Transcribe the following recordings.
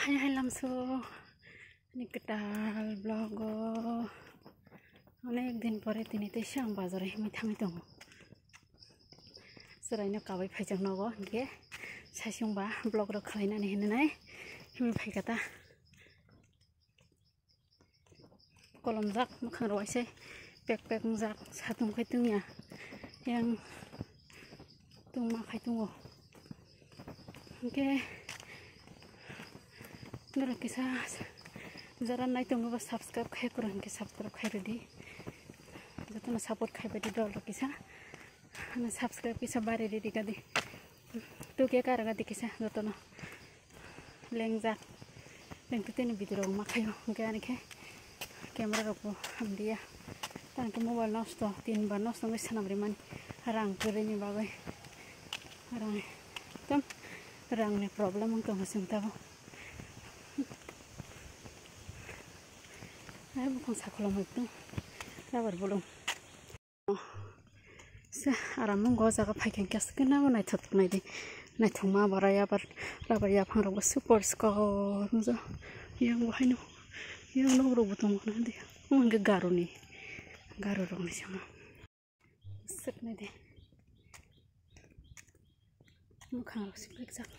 Hai lamso ini ketal blog অনেক দিন পরে তিনিতে সাং বাজারে হিমি থামি দङ सोरायनो काबाय फाइजों नगो के सासिंबा ब्लग र खालायनानै होननाय हिमी फाइगाता कलम जाक मोखां रवायसै पेक जाक साथुं खायतुंया yang tung ma खायतुङो के नरा किसा जरा नाय तुंगबा सब्सक्राइब खाय करन के सब्सक्राइब खाय रेडी जतना सपोर्ट खाय बायदि डल किसा ना सब्सक्राइब किसा बारे रेडी गदि तो के कार गदि किसा जतना लेंजा लेंते तेने भिडियो मा खायो गानि के कैमरा रखो हम दिया तांके मोबाइल नष्ट 3 बार नष्ट गय सनाब्रे मान रां गरैनि बागै रां तम रांनि प्रब्लेम अंक हसंताबो आय बुखं साखलम एकदम राबार बोलम सा आराम गजागा फाइकेन केसकना नाय थथनाय दे नाय थमा बाराया बार राबाया फांराव सुपर स्कोर मुजा yang wahino yang nobro butong na de उनके गारोनी गारो रंग sama सकने दे मुखां सिप्लिक जाक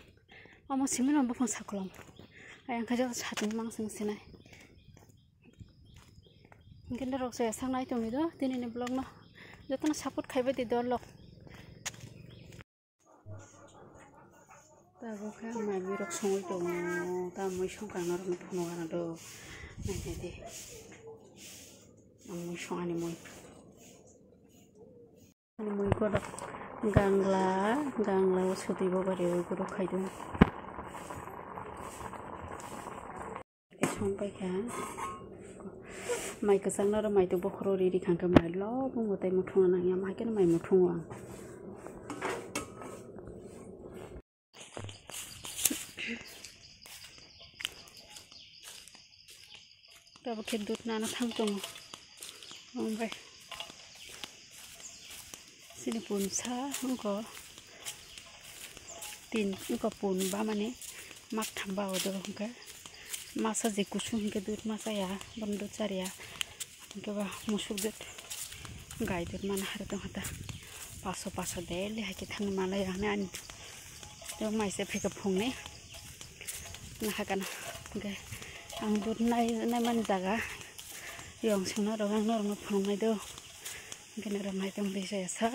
अमा सिमेन अम्बा फं साखलम आयं खाजा साथुं मांसं सिनाय इनके रक्स सांनाय दं दो दिनैनि ब्लग न जतना सपोर्ट खायबाय दे दलक दाबो खा माबि रक सङै दं दा मै संखांना रंग फनगाना दो नायनाय दे मै संगानि मै को गांला सुदैबो बारे गुरु खायदों संबाय खा माइ गोजांना र माइ दो बखरो रेडी खांखो माइल बुंगोतै मुथुङा नांया माइकेन माइ मुथुङो आं दाबो के दुध नाना थांदों ओमफ्राय सिनि पुनसा उनको तीन उनको पुनबा माने माक थांबा होदो उनका मासा जे कुसुम के दूध मासा या बंदो चारिया उनके बा मुसुक दूध गाय दूध माना हरदों हता पासो देले हाके थांग माला याने आन तो माइसे फेक फुंने नाहागाना उनके आं दूध नाय माने जागा yang suna rogang nor phongai do gena ramai tong de sa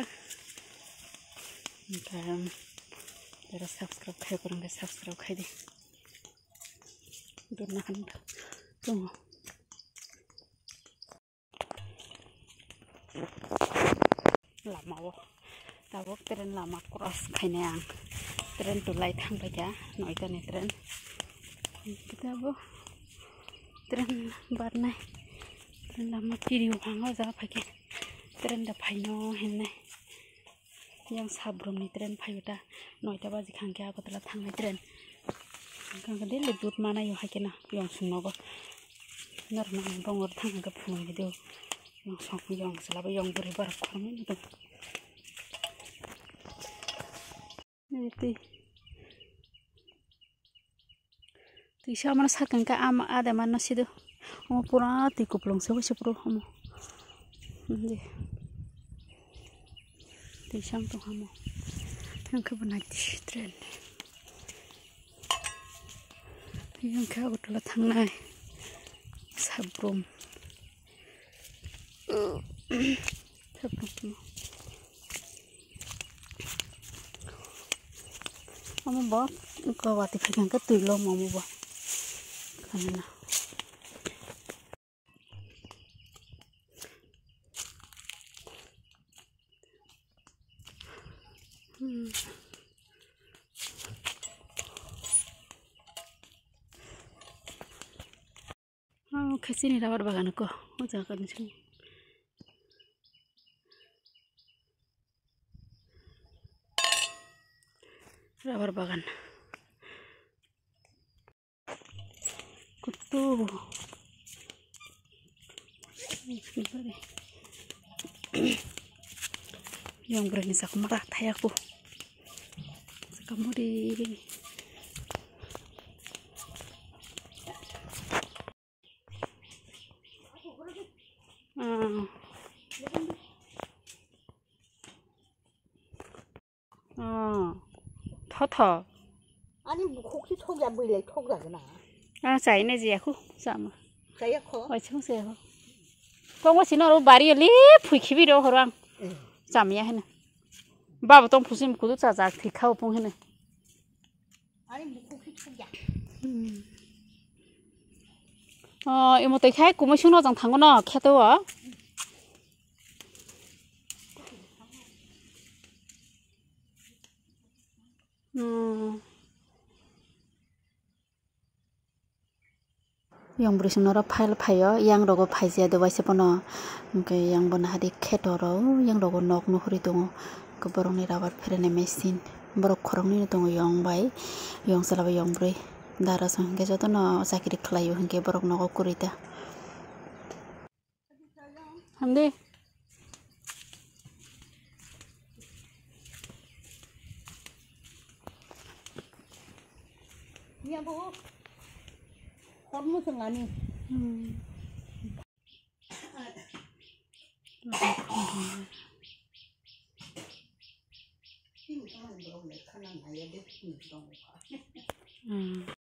kan dara subscribe khai korang de subscribe khai de dorna kan tong lama wo tabo tren lama cross khaine ang tren to lai thang ba ja noi ta ne tren kita bo tren bar nai lama video hanga za phake tren da phaino henne yang sabrom ni tren phayuta 9ta baji khangke agotla thangnai tren khangke dele dut mana yo hakena yang sungnogo norma bongor thangga phungi video yang sok yang salaba yang buri bar khormi ni ti samana sakangka ama ada mana sido oh pura ti kuplong se wese pro homo ndi ti sang to homo yang ke benai tren yang ke agotla thangnai sabrom homo ba ko wati phang ka tuilo momo ba kanana kasi ni rabar bagan ko jangan sini rabar bagan kutu yang berani sak marah tayaku kamu di 허터. 아니 뭐 혹시 톡이야 뭐 이래 톡이라구나. 아, 자이네 지야쿠. 잠아. 자야 커. 어이 청세요. 똥거 지나로 말이 리 부이키비려 허랑. 잠이야 해네. 바보 똥 부심 구두 자자 디카오 봉 해네. 아니 뭐 혹시 톡이야. 이모 때 khai của mấy chúng nó chẳng thằng con nó khai tôi à yang beri semua file file yang rogo file dia dewa sepono mungkin yang benar di ketoro yang rogo nok nuhuri tungo keborong ni rawat perene mesin borok korong ni tungo yang bay yang selalu yang beri darah sangke jatuh no sakit kelayu hingga borok nok kurita Hamdi Iya bu, kamu sengani.